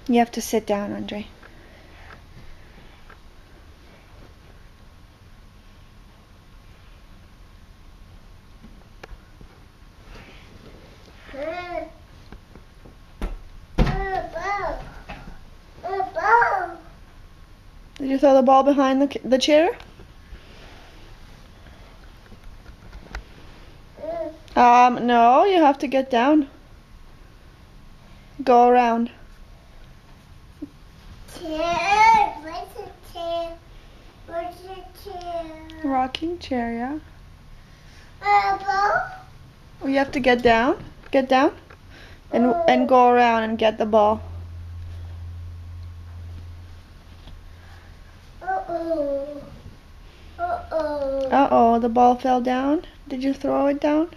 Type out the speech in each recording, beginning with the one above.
You have to sit down, Andre. Did you throw the ball behind the chair? No, you have to get down. Go around. Chair. Where's the chair? Where's the chair? Rocking chair, Ball. yeah. You have to get down. Get down. And go around and get the ball. Uh-oh. Uh-oh. Uh-oh, the ball fell down. Did you throw it down?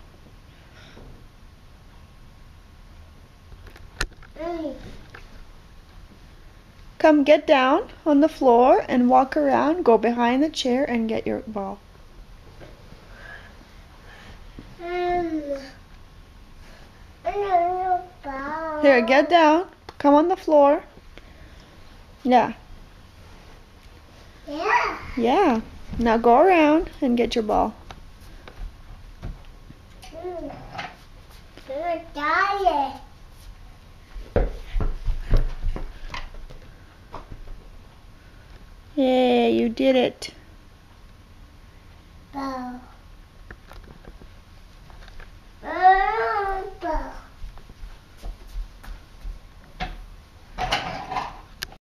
Come get down on the floor and walk around. Go behind the chair and get your ball. Here, get down. Come on the floor. Yeah. Yeah. Yeah. Now go around and get your ball. I'm tired. Yay, you did it.